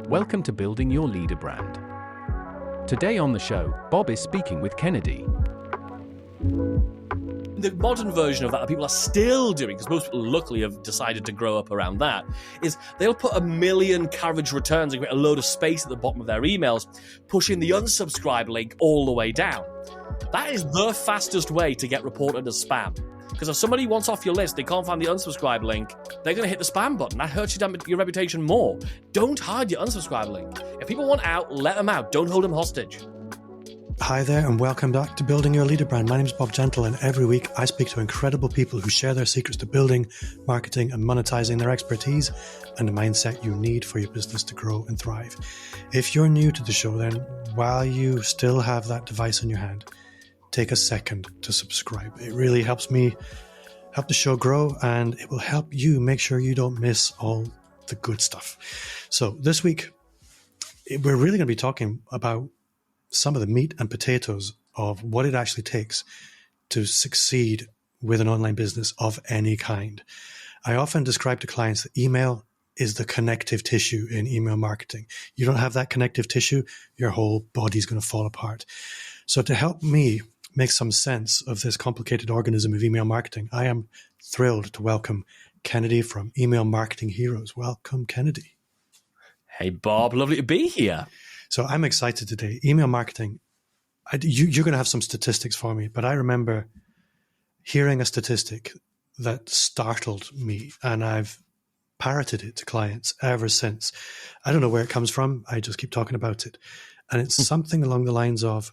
Welcome to Building Your Leader Brand. Today on the show, Bob is speaking with Kennedy. The modern version of that people are still doing, because most people luckily have decided to grow up around that, is they'll put 1 million carriage returns and get a load of space at the bottom of their emails, pushing the unsubscribe link all the way down. That is the fastest way to get reported as spam. Because if somebody wants off your list, they can't find the unsubscribe link, they're going to hit the spam button. That hurts your reputation more. Don't hide your unsubscribe link. If people want out, let them out. Don't hold them hostage. Hi there and welcome back to Building Your Leader Brand. My name is Bob Gentle, and every week I speak to incredible people who share their secrets to building, marketing and monetizing their expertise and the mindset you need for your business to grow and thrive. If you're new to the show, then while you still have that device in your hand, take a second to subscribe. It really helps me help the show grow, and it will help you make sure you don't miss all the good stuff. So this week, we're really going to be talking about some of the meat and potatoes of what it actually takes to succeed with an online business of any kind. I often describe to clients that email is the connective tissue in email marketing. You don't have that connective tissue, your whole body's going to fall apart. So to help me make some sense of this complicated organism of email marketing, I am thrilled to welcome Kennedy from Email Marketing Heroes. Welcome, Kennedy. Hey, Bob. Lovely to be here. So I'm excited today. Email marketing, you're going to have some statistics for me, but I remember hearing a statistic that startled me, and I've parroted it to clients ever since. I don't know where it comes from. I just keep talking about it. And it's something along the lines of,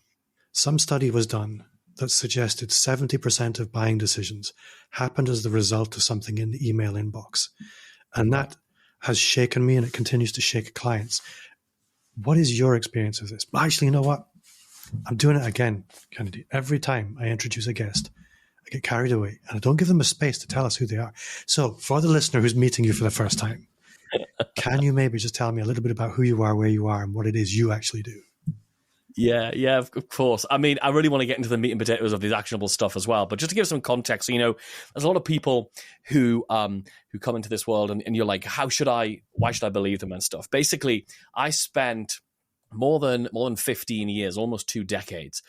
some study was done that suggested 70% of buying decisions happened as the result of something in the email inbox. And that has shaken me, and it continues to shake clients. What is your experience of this? Actually, you know what? I'm doing it again, Kennedy. Every time I introduce a guest, I get carried away, and I don't give them a space to tell us who they are. So for the listener who's meeting you for the first time, can you maybe just tell me a little bit about who you are, where you are, and what it is you actually do? Yeah, of course. I mean, I really want to get into the meat and potatoes of this actionable stuff as well. But just to give some context, there's a lot of people who come into this world and you're like, why should I believe them and stuff? Basically, I spent more than 15 years, almost 2 decades,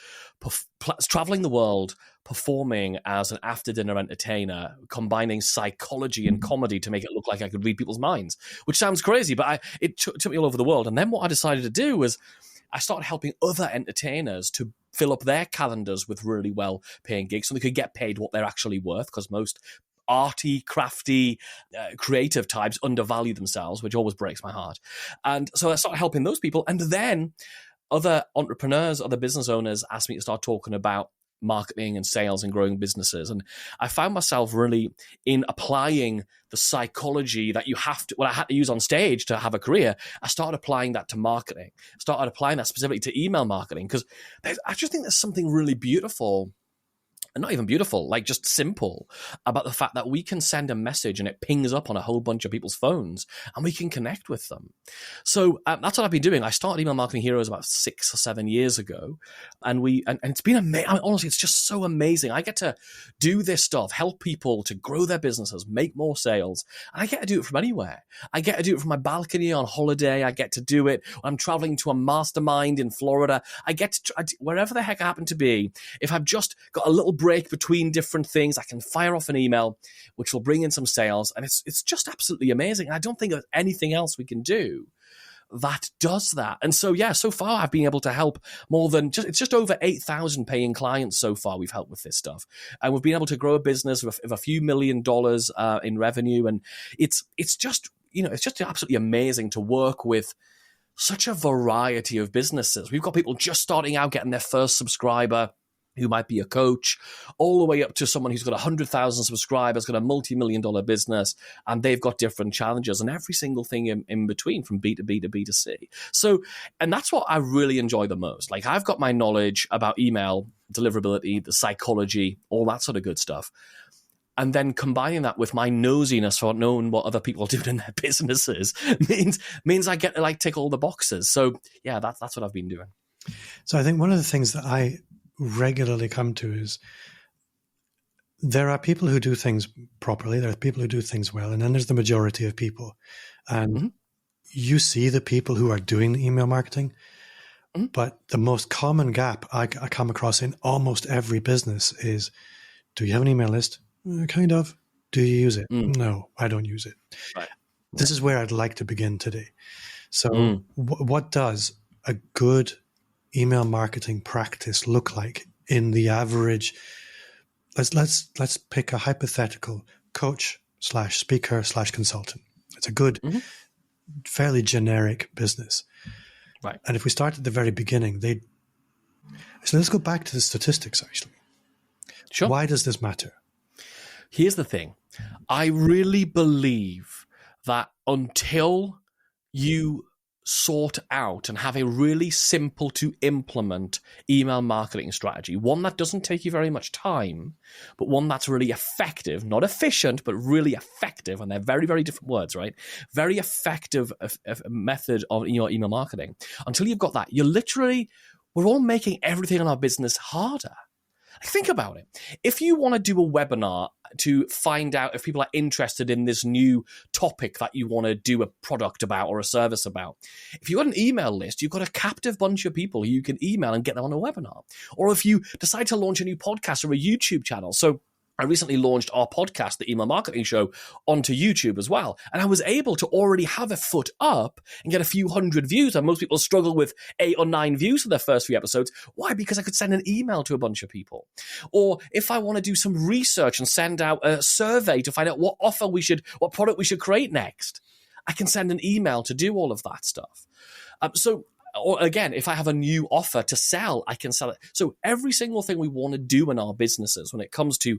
traveling the world, performing as an after-dinner entertainer, combining psychology and comedy to make it look like I could read people's minds, which sounds crazy, but it took me all over the world. And then what I decided to do was I started helping other entertainers to fill up their calendars with really well-paying gigs so they could get paid what they're actually worth, because most arty, crafty, creative types undervalue themselves, which always breaks my heart. And so I started helping those people. And then other entrepreneurs, other business owners asked me to start talking about marketing and sales and growing businesses. And I found myself really in applying the psychology that I had to use on stage to have a career. I started applying that to marketing. I started applying that specifically to email marketing, because I just think there's something really beautiful, and not even beautiful, like just simple, about the fact that we can send a message and it pings up on a whole bunch of people's phones and we can connect with them. So that's what I've been doing. I started Email Marketing Heroes about 6 or 7 years ago. And it's been amazing. I mean, honestly, it's just so amazing. I get to do this stuff, help people to grow their businesses, make more sales. And I get to do it from anywhere. I get to do it from my balcony on holiday. I get to do it when I'm traveling to a mastermind in Florida. I get to wherever the heck I happen to be. If I've just got a little break between different things, I can fire off an email, which will bring in some sales. And it's just absolutely amazing. And I don't think there's anything else we can do that does that. And so, so far I've been able to help it's just over 8,000 paying clients so far we've helped with this stuff. And we've been able to grow a business of a few $1 million in revenue. And it's just absolutely amazing to work with such a variety of businesses. We've got people just starting out, getting their first subscriber, who might be a coach, all the way up to someone who's got 100,000 subscribers, got a multi-million-dollar business, and they've got different challenges and every single thing in between, from B2B to B2C. So, and that's what I really enjoy the most. Like, I've got my knowledge about email, deliverability, the psychology, all that sort of good stuff. And then combining that with my nosiness for knowing what other people are doing in their businesses means I get to tick all the boxes. So yeah, that's what I've been doing. So I think one of the things that I regularly come to is there are people who do things properly, there are people who do things well, and then there's the majority of people. And you see the people who are doing the email marketing, but the most common gap I come across in almost every business is, do you have an email list? Kind of. Do you use it? No, I don't use it. Right. This is where I'd like to begin today. So what does a good email marketing practice look like in the average? Let's pick a hypothetical coach / speaker / consultant. It's a good, fairly generic business. Right. And if we start at the very beginning, so let's go back to the statistics, actually. Sure. Why does this matter? Here's the thing. I really believe that until you sort out and have a really simple to implement email marketing strategy, one that doesn't take you very much time, but one that's really effective, not efficient, but really effective, and they're very, very different words, right? Very effective method of your email marketing. Until you've got that, we're all making everything in our business harder. Think about it. If you want to do a webinar to find out if people are interested in this new topic that you want to do a product about or a service about, if you've got an email list, you've got a captive bunch of people who you can email and get them on a webinar. Or if you decide to launch a new podcast or a YouTube channel. So I recently launched our podcast, The Email Marketing Show, onto YouTube as well. And I was able to already have a foot up and get a few hundred views. And most people struggle with 8 or 9 views for their first few episodes. Why? Because I could send an email to a bunch of people. Or if I want to do some research and send out a survey to find out what product we should create next, I can send an email to do all of that stuff. Or again, if I have a new offer to sell, I can sell it. So every single thing we want to do in our businesses when it comes to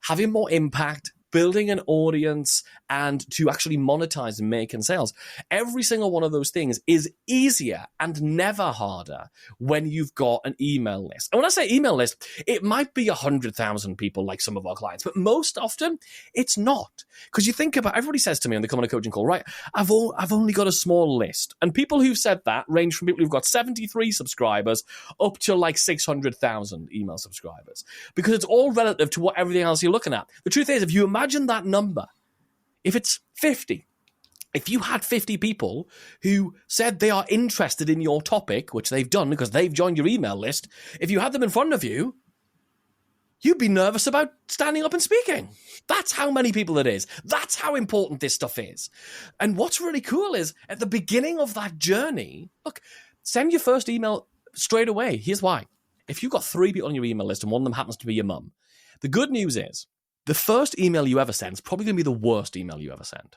having more impact, building an audience, and to actually monetize and making sales, every single one of those things is easier and never harder when you've got an email list. And when I say email list, it might be 100,000 people like some of our clients, but most often it's not. Because you think about, everybody says to me when they come on a coaching call, right, I've only got a small list. And people who've said that range from people who've got 73 subscribers up to like 600,000 email subscribers. Because it's all relative to what everything else you're looking at. The truth is, if you imagine that number, if it's 50, if you had 50 people who said they are interested in your topic, which they've done because they've joined your email list, if you had them in front of you, you'd be nervous about standing up and speaking. That's how many people it is. That's how important this stuff is. And what's really cool is at the beginning of that journey, look, send your first email straight away. Here's why. If you've got 3 people on your email list and one of them happens to be your mum, the good news is the first email you ever send is probably going to be the worst email you ever send.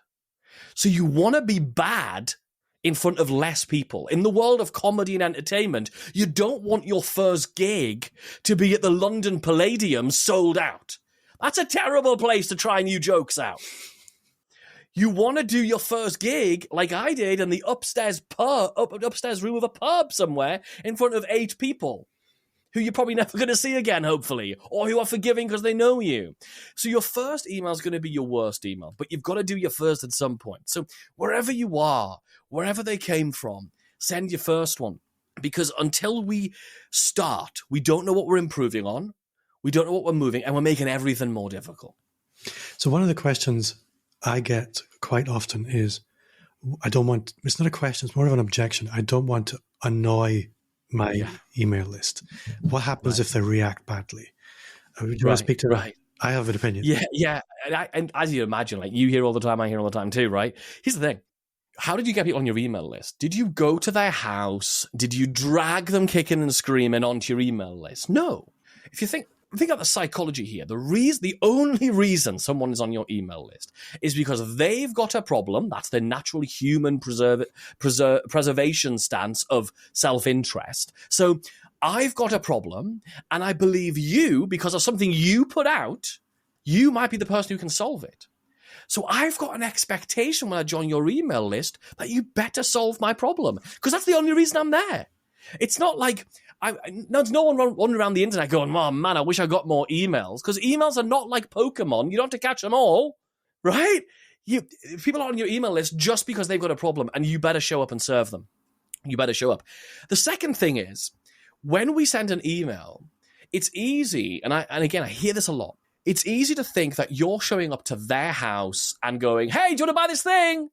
So you want to be bad in front of less people. In the world of comedy and entertainment, you don't want your first gig to be at the London Palladium sold out. That's a terrible place to try new jokes out. You want to do your first gig like I did in the upstairs room of a pub somewhere in front of 8 people who you're probably never going to see again, hopefully, or who are forgiving because they know you. So your first email is going to be your worst email, but you've got to do your first at some point. So wherever you are, wherever they came from, send your first one. Because until we start, we don't know what we're improving on, we don't know what we're moving, and we're making everything more difficult. So one of the questions I get quite often is, it's not a question, it's more of an objection. I don't want to annoy my email list. What happens if they react badly? Do you want to speak to that? I have an opinion. Yeah. And as you imagine, like you hear all the time, I hear all the time too, right? Here's the thing. How did you get people on your email list? Did you go to their house? Did you drag them kicking and screaming onto your email list? No. If you think about the psychology here, the only reason someone is on your email list is because they've got a problem. That's their natural human preservation stance of self-interest. So I've got a problem, and I believe you, because of something you put out, you might be the person who can solve it. So I've got an expectation when I join your email list that you better solve my problem, because that's the only reason I'm there. It's not like there's no one running around the internet going, oh man, I wish I got more emails, because emails are not like Pokemon. You don't have to catch them all, right? People are on your email list just because they've got a problem, and you better show up and serve them. You better show up. The second thing is, when we send an email, it's easy, and again, I hear this a lot. It's easy to think that you're showing up to their house and going, hey, do you want to buy this thing?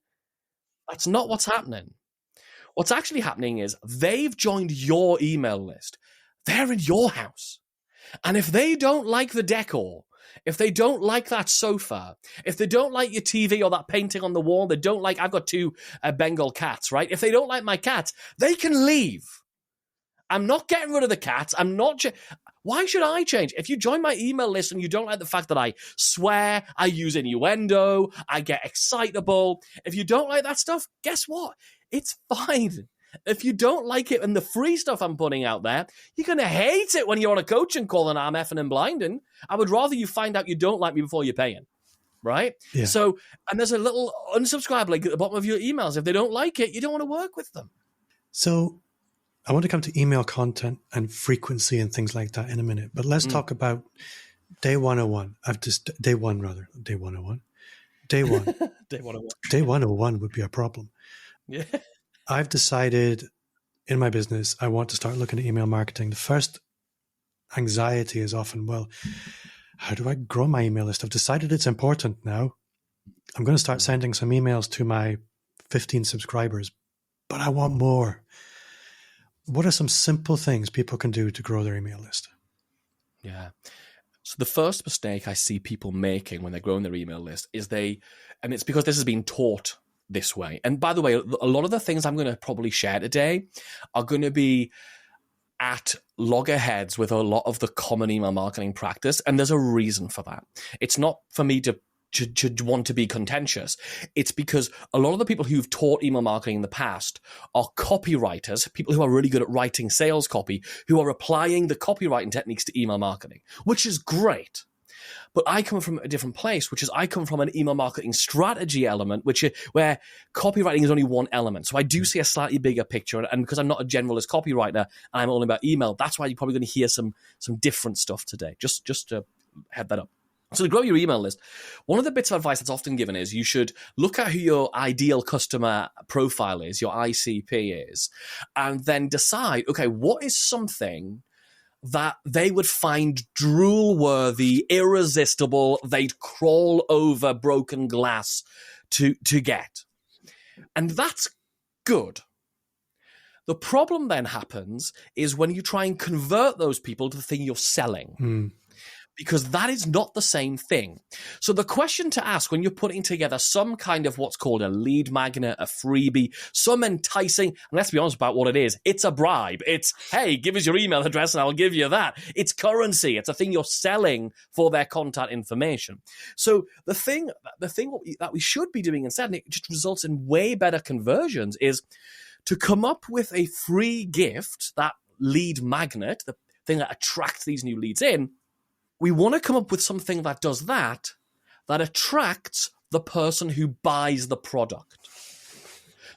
That's not what's happening. What's actually happening is they've joined your email list. They're in your house. And if they don't like the decor, if they don't like that sofa, if they don't like your TV or that painting on the wall, they don't like, I've got two Bengal cats, right? If they don't like my cats, they can leave. I'm not getting rid of the cats. Why should I change? If you join my email list and you don't like the fact that I swear, I use innuendo, I get excitable, if you don't like that stuff, guess what? It's fine. If you don't like it and the free stuff I'm putting out there, you're going to hate it when you're on a coaching call and I'm effing and blinding. I would rather you find out you don't like me before you're paying, right? Yeah. So, and there's a little unsubscribe link at the bottom of your emails. If they don't like it, you don't want to work with them. So I want to come to email content and frequency and things like that in a minute, but let's talk about day 101. Day 101. Day 101. Day 101. Day 101 would be a problem. Yeah. I've decided in my business, I want to start looking at email marketing. The first anxiety is often, well, how do I grow my email list? I've decided it's important now. I'm going to start sending some emails to my 15 subscribers, but I want more. What are some simple things people can do to grow their email list? Yeah. So the first mistake I see people making when they're growing their email list is and it's because this has been taught this way. And by the way, a lot of the things I'm going to probably share today are going to be at loggerheads with a lot of the common email marketing practice. And there's a reason for that. It's not for me to want to be contentious. It's because a lot of the people who've taught email marketing in the past are copywriters, people who are really good at writing sales copy, who are applying the copywriting techniques to email marketing, which is great. But I come from a different place, which is I come from an email marketing strategy element, where copywriting is only one element. So I do see a slightly bigger picture. And because I'm not a generalist copywriter and I'm all about email, that's why you're probably going to hear some different stuff today. Just to head that up. So to grow your email list, one of the bits of advice that's often given is you should look at who your ideal customer profile is, your ICP is, and then decide, okay, what is something that they would find drool-worthy, irresistible, they'd crawl over broken glass to get. And that's good. The problem then happens is when you try and convert those people to the thing you're selling. Because that is not the same thing. So the question to ask when you're putting together some kind of what's called a lead magnet, a freebie, some enticing, and let's be honest about what it is, it's a bribe. It's, hey, give us your email address and I'll give you that. It's currency. It's a thing you're selling for their contact information. So the thing that we should be doing instead, and it just results in way better conversions, is to come up with a free gift, that lead magnet, the thing that attracts these new leads in. We want to come up with something that does that attracts the person who buys the product.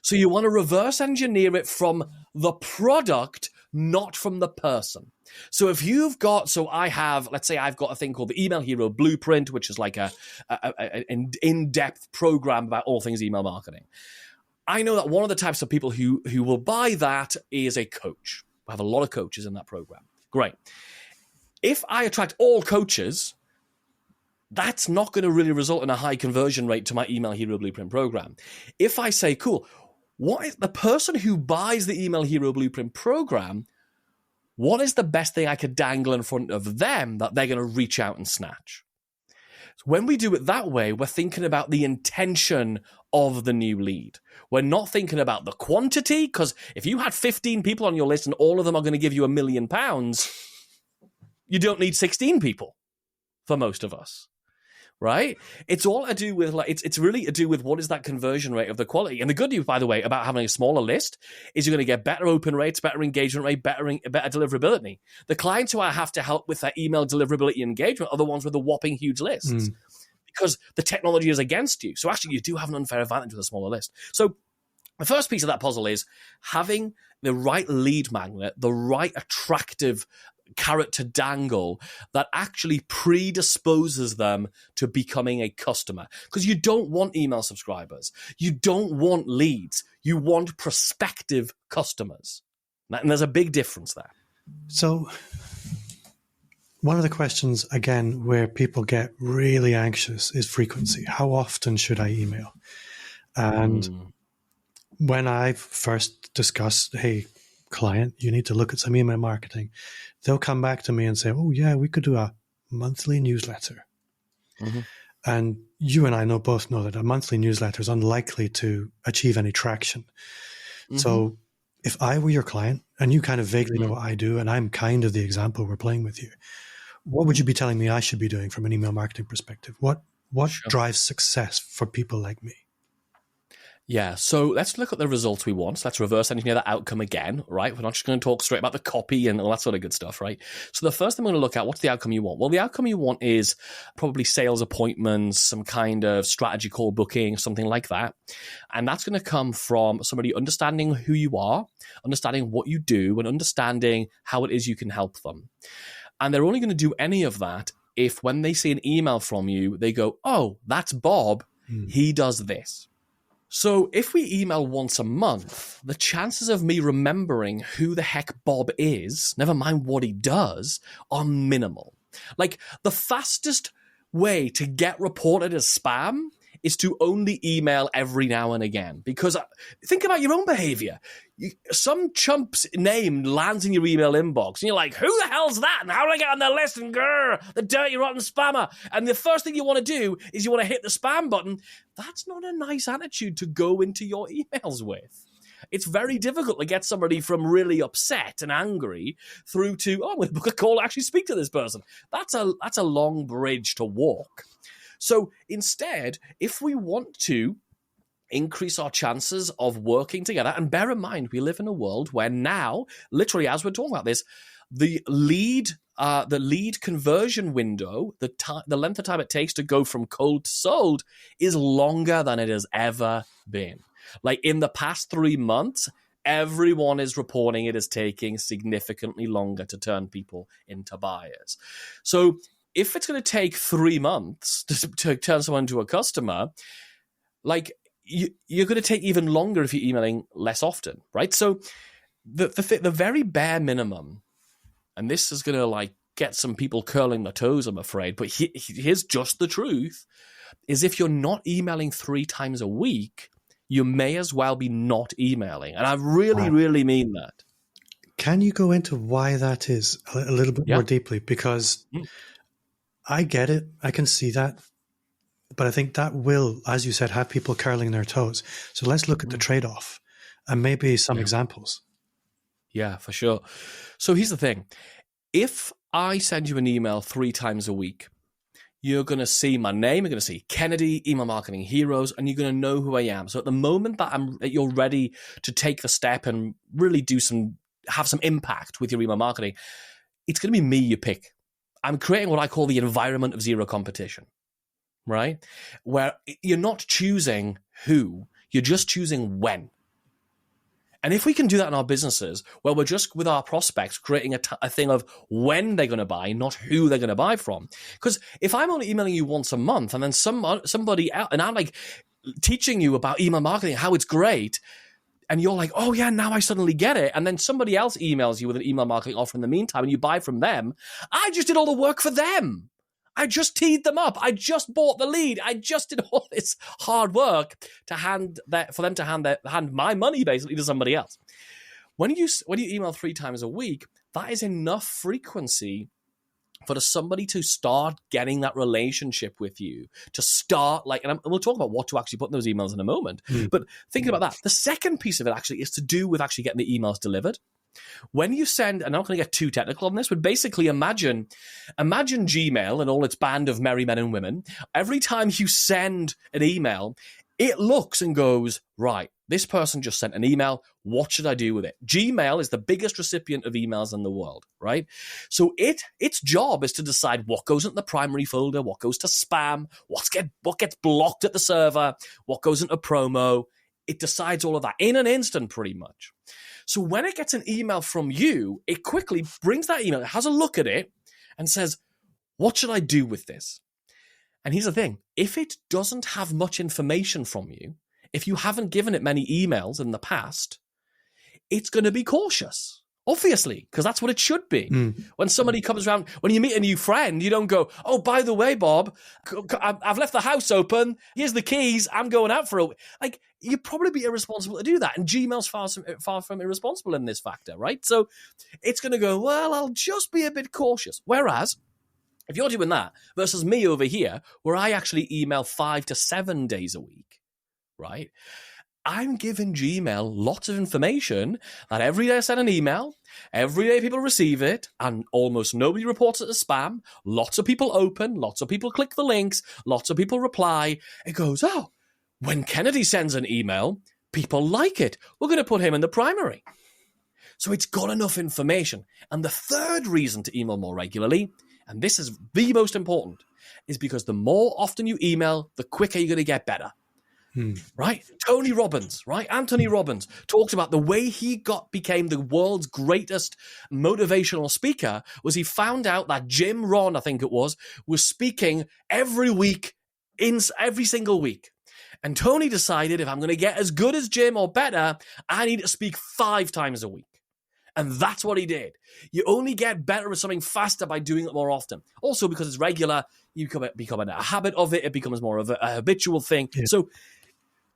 So you want to reverse engineer it from the product, not from the person. So if you've got, let's say I've got a thing called the Email Hero Blueprint, which is like an in-depth program about all things email marketing. I know that one of the types of people who will buy that is a coach. We have a lot of coaches in that program. Great. If I attract all coaches, that's not going to really result in a high conversion rate to my Email Hero Blueprint program. If I say, cool, what is the person who buys the Email Hero Blueprint program, what is the best thing I could dangle in front of them that they're going to reach out and snatch? So when we do it that way, we're thinking about the intention of the new lead. We're not thinking about the quantity, because if you had 15 people on your list and all of them are going to give you £1 million, you don't need 16 people for most of us, right? It's all to do with, it's really to do with what is that conversion rate of the quality. And the good news, by the way, about having a smaller list is you're going to get better open rates, better engagement rate, better deliverability. The clients who I have to help with that email deliverability engagement are the ones with the whopping huge lists because the technology is against you. So actually you do have an unfair advantage with a smaller list. So the first piece of that puzzle is having the right lead magnet, the right attractive carrot to dangle that actually predisposes them to becoming a customer. Because you don't want email subscribers. You don't want leads. You want prospective customers. And there's a big difference there. So one of the questions, again, where people get really anxious is frequency. How often should I email? And when I first discuss, hey, client, you need to look at some email marketing, they'll come back to me and say, oh, yeah, we could do a monthly newsletter. Mm-hmm. And you and I both know that a monthly newsletter is unlikely to achieve any traction. Mm-hmm. So if I were your client, and you kind of vaguely know what I do, and I'm kind of the example we're playing with you, what would you be telling me I should be doing from an email marketing perspective? What drives success for people like me? Yeah, so let's look at the results we want. So let's reverse engineer that outcome again, right? We're not just going to talk straight about the copy and all that sort of good stuff, right? So the first thing we're going to look at, what's the outcome you want? Well, the outcome you want is probably sales appointments, some kind of strategy call booking, something like that. And that's going to come from somebody understanding who you are, understanding what you do, and understanding how it is you can help them. And they're only going to do any of that if when they see an email from you, they go, oh, that's Bob. He does this. So if we email once a month, the chances of me remembering who the heck Bob is, never mind what he does, are minimal. Like, the fastest way to get reported as spam is to only email every now and again. Because think about your own behavior. Some chump's name lands in your email inbox, and you're like, who the hell's that? And how do I get on their list? And grr, the dirty, rotten spammer. And the first thing you want to do is you want to hit the spam button. That's not a nice attitude to go into your emails with. It's very difficult to get somebody from really upset and angry through to, oh, I'm going to book a call to actually speak to this person. That's a long bridge to walk. So instead, if we want to increase our chances of working together, and bear in mind, we live in a world where now, literally as we're talking about this, the lead conversion window, the length of time it takes to go from cold to sold is longer than it has ever been. Like in the past 3 months, everyone is reporting it is taking significantly longer to turn people into buyers. So if it's going to take 3 months to turn someone into a customer, like you're going to take even longer if you're emailing less often, right? So the very bare minimum, and this is going to like get some people curling their toes, I'm afraid, but here's just the truth, is if you're not emailing 3 times a week, you may as well be not emailing. And I really, really mean that. Can you go into why that is a little bit more deeply? Because I get it. I can see that. But I think that will, as you said, have people curling their toes. So let's look at the trade-off and maybe some examples. Yeah, for sure. So here's the thing. If I send you an email 3 times a week, you're going to see my name, you're going to see Kennedy, Email Marketing Heroes, and you're going to know who I am. So at the moment that you're ready to take the step and really have some impact with your email marketing, it's going to be me you pick. I'm creating what I call the environment of zero competition, right? Where you're not choosing who, you're just choosing when. And if we can do that in our businesses, where we're just with our prospects creating a thing of when they're going to buy, not who they're going to buy from. Because if I'm only emailing you once a month and then somebody out, and I'm like teaching you about email marketing, how it's great, and you're like, oh yeah, now I suddenly get it. And then somebody else emails you with an email marketing offer in the meantime and you buy from them. I just did all the work for them. I just teed them up. I just bought the lead. I just did all this hard work for them to hand my money basically to somebody else. When you email 3 times a week, that is enough frequency for somebody to start getting that relationship with you, to start and we'll talk about what to actually put in those emails in a moment. But thinking about that, the second piece of it actually is to do with actually getting the emails delivered. When you send, and I'm not going to get too technical on this, but basically imagine Gmail and all its band of merry men and women. Every time you send an email, it looks and goes, right, this person just sent an email. What should I do with it? Gmail is the biggest recipient of emails in the world, right? So its job is to decide what goes into the primary folder, what goes to spam, what gets blocked at the server, what goes into promo. It decides all of that in an instant, pretty much. So when it gets an email from you, it quickly brings that email, has a look at it, and says, what should I do with this? And here's the thing. If it doesn't have much information from you, if you haven't given it many emails in the past, it's going to be cautious. Obviously, because that's what it should be. When somebody comes around, when you meet a new friend, you don't go, oh, by the way, Bob, I've left the house open. Here's the keys. I'm going out for a week. you'd probably be irresponsible to do that. And Gmail's far from irresponsible in this factor, right? So it's going to go, well, I'll just be a bit cautious. Whereas, if you're doing that versus me over here, where I actually email 5 to 7 days a week, right? I'm giving Gmail lots of information that every day I send an email, every day people receive it, and almost nobody reports it as spam. Lots of people open, lots of people click the links, lots of people reply. It goes, oh, when Kennedy sends an email, people like it. We're going to put him in the primary. So it's got enough information. And the third reason to email more regularly, and this is the most important, is because the more often you email, the quicker you're going to get better. Right? Tony Robbins, right? Anthony Robbins talked about the way he became the world's greatest motivational speaker was he found out that Jim Rohn, I think it was speaking every week, every single week. And Tony decided, if I'm going to get as good as Jim or better, I need to speak 5 times a week. And that's what he did. You only get better at something faster by doing it more often. Also, because it's regular, you become a habit of it. It becomes more of a habitual thing. Yeah. So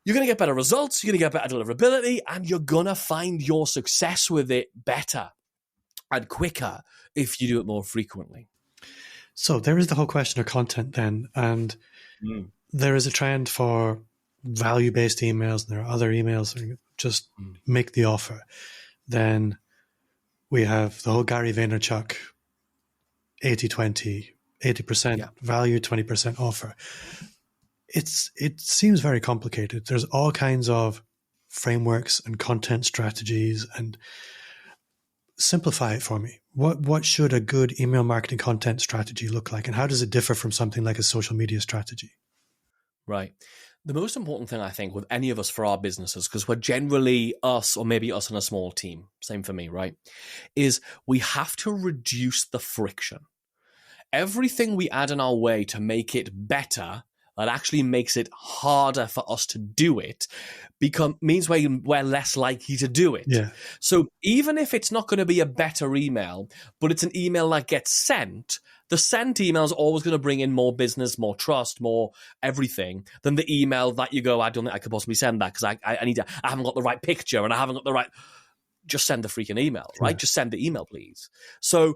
you're going to get better results, you're going to get better deliverability, and you're going to find your success with it better and quicker if you do it more frequently. So there is the whole question of content then, and there is a trend for value-based emails, and there are other emails that just make the offer. Then we have the whole Gary Vaynerchuk 80-20, 80% value, 20% offer. It seems very complicated. There's all kinds of frameworks and content strategies, and simplify it for me. What should a good email marketing content strategy look like, and how does it differ from something like a social media strategy? Right. The most important thing, I think, with any of us for our businesses, because we're generally us, or maybe us in a small team, same for me, right, is we have to reduce the friction. Everything we add in our way to make it better that actually makes it harder for us to do it means we're less likely to do it. Yeah. So even if it's not going to be a better email, but it's an email that gets sent, the sent email is always going to bring in more business, more trust, more everything than the email that you go, I don't think I could possibly send that because I haven't got the right picture and I haven't got the right. Just send the freaking email, right? Yeah. Just send the email, please. So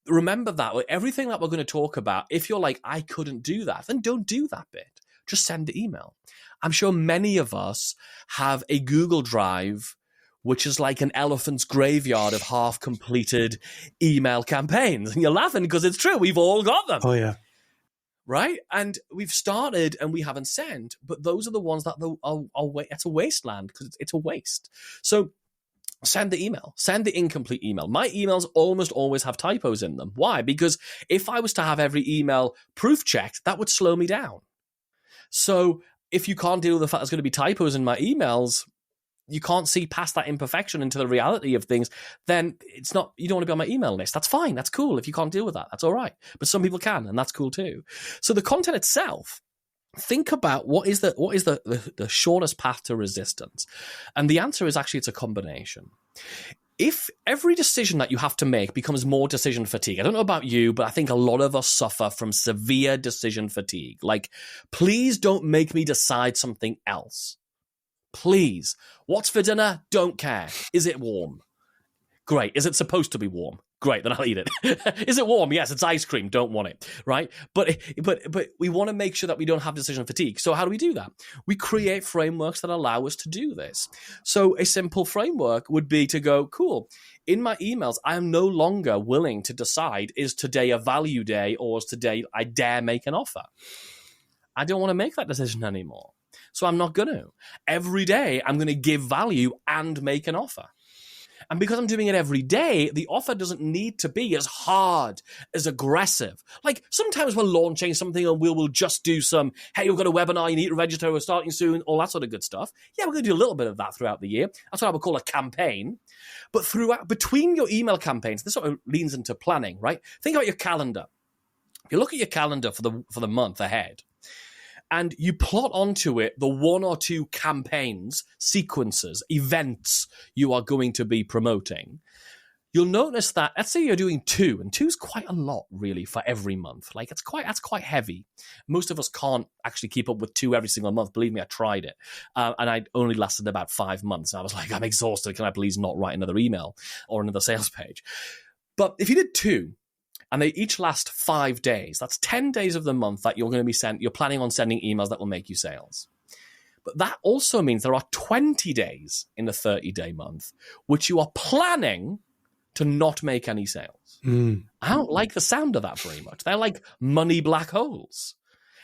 remember that everything that we're going to talk about, if you're like, I couldn't do that, then don't do that bit. Just send the email. I'm sure many of us have a Google Drive, which is like an elephant's graveyard of half-completed email campaigns. And you're laughing because it's true. We've all got them. Oh, yeah. Right? And we've started and we haven't sent, but those are the ones that are it's a wasteland because it's a waste. So send the email. Send the incomplete email. My emails almost always have typos in them. Why? Because if I was to have every email proof checked, that would slow me down. So if you can't deal with the fact there's going to be typos in my emails, you can't see past that imperfection into the reality of things, then you don't want to be on my email list. That's fine. That's cool. If you can't deal with that, that's all right. But some people can, and that's cool too. So the content itself, think about what is the shortest path to resistance. And the answer is actually it's a combination. If every decision that you have to make becomes more decision fatigue, I don't know about you, but I think a lot of us suffer from severe decision fatigue. Like, please don't make me decide something else. Please. What's for dinner? Don't care. Is it warm? Great. Is it supposed to be warm? Great, then I'll eat it. Is it warm? Yes, it's ice cream. Don't want it, right? But we want to make sure that we don't have decision fatigue. So how do we do that? We create frameworks that allow us to do this. So a simple framework would be to go, cool, in my emails, I am no longer willing to decide, is today a value day or is today I dare make an offer? I don't want to make that decision anymore. So I'm not going to. Every day, I'm going to give value and make an offer. And because I'm doing it every day, the offer doesn't need to be as hard, as aggressive. Like sometimes we're launching something and we'll just do some, hey, we've got a webinar, you need to register, we're starting soon, all that sort of good stuff. Yeah, we're going to do a little bit of that throughout the year. That's what I would call a campaign. But between your email campaigns, this sort of leans into planning, right? Think about your calendar. If you look at your calendar for the month ahead, and you plot onto it the 1 or 2 campaigns, sequences, events you are going to be promoting, you'll notice that, let's say you're doing 2, and 2's quite a lot, really, for every month. Like, that's quite heavy. Most of us can't actually keep up with 2 every single month. Believe me, I tried it. And I only lasted about 5 months. I was like, I'm exhausted. Can I please not write another email or another sales page? But if you did 2, and they each last 5 days, that's 10 days of the month that you're planning on sending emails that will make you sales. But that also means there are 20 days in the 30-day month which you are planning to not make any sales. I don't like the sound of that very much. They're like money black holes.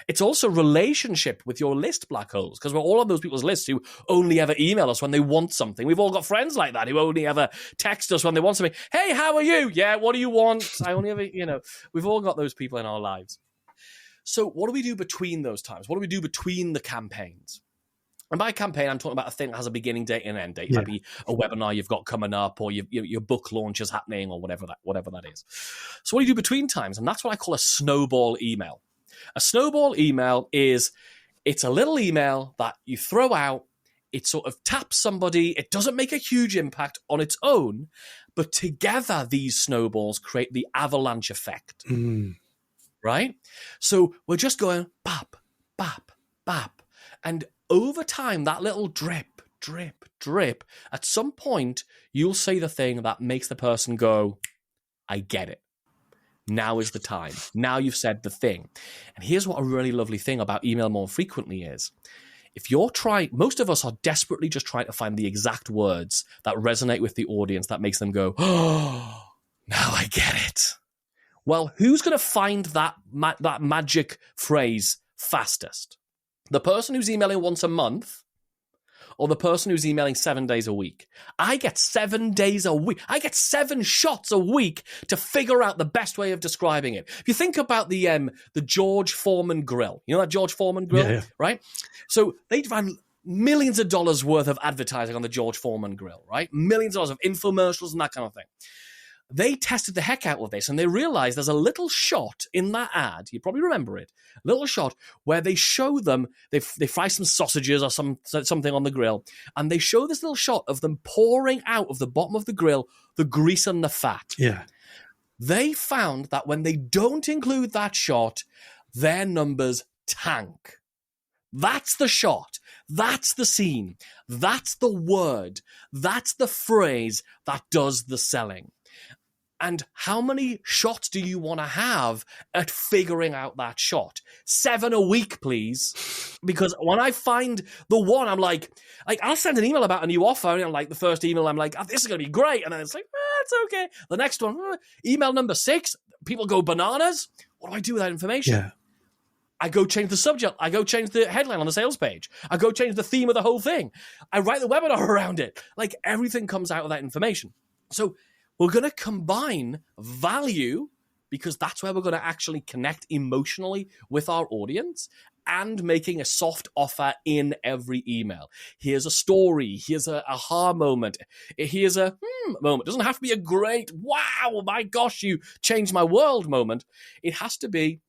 It's also relationship with your list black holes, because we're all on those people's lists who only ever email us when they want something. We've all got friends like that who only ever text us when they want something. Hey, how are you? Yeah, what do you want? I only ever, we've all got those people in our lives. So what do we do between those times? What do we do between the campaigns? And by campaign, I'm talking about a thing that has a beginning date and an end date. It might be a webinar you've got coming up, or your book launch is happening, or whatever that is. So what do you do between times? And that's what I call a snowball email. A snowball email it's a little email that you throw out. It sort of taps somebody. It doesn't make a huge impact on its own, but together these snowballs create the avalanche effect. Right? So we're just going bap, bap, bap. And over time, that little drip, drip, drip, at some point, you'll say the thing that makes the person go, I get it. Now is the time. Now you've said the thing. And here's what a really lovely thing about email more frequently is. If you're most of us are desperately just trying to find the exact words that resonate with the audience that makes them go, oh, now I get it. Well, who's going to find that magic phrase fastest? The person who's emailing once a month, or the person who's emailing 7 days a week? I get 7 days a week. I get 7 shots a week to figure out the best way of describing it. If you think about the George Foreman grill, you know that George Foreman grill, right? So they ran millions of dollars worth of advertising on the George Foreman grill, right? Millions of dollars of infomercials and that kind of thing. They tested the heck out of this, and they realized there's a little shot in that ad, you probably remember it, a little shot where they show them, they fry some sausages or something on the grill, and they show this little shot of them pouring out of the bottom of the grill the grease and the fat. Yeah. They found that when they don't include that shot, their numbers tank. That's the shot. That's the scene. That's the word. That's the phrase that does the selling. And how many shots do you want to have at figuring out that shot? 7 a week, please. Because when I find the one, I'm like I'll send an email about a new offer, and I'm like, the first email, I'm like, oh, this is going to be great. And then it's like, it's okay. The next one, email number 6, people go bananas. What do I do with that information? Yeah. I go change the subject. I go change the headline on the sales page. I go change the theme of the whole thing. I write the webinar around it. Like, everything comes out of that information. So we're going to combine value, because that's where we're going to actually connect emotionally with our audience, and making a soft offer in every email. Here's a story. Here's a aha moment. Here's a moment. It doesn't have to be a great, wow, my gosh, you changed my world moment. It has to be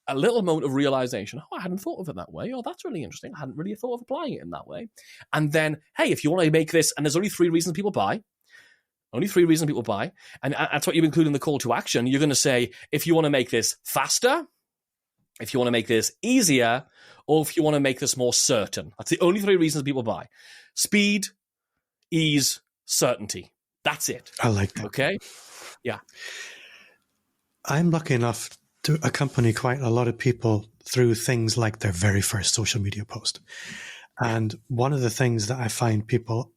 a little moment of realization. Oh, I hadn't thought of it that way. Oh, that's really interesting. I hadn't really thought of applying it in that way. And then, hey, if you want to make this, and there's only 3 reasons people buy, only 3 reasons people buy. And that's what you include in the call to action. You're going to say, if you want to make this faster, if you want to make this easier, or if you want to make this more certain. That's the only 3 reasons people buy. Speed, ease, certainty. That's it. I like that. Okay? Yeah. I'm lucky enough to accompany quite a lot of people through things like their very first social media post. And one of the things that I find people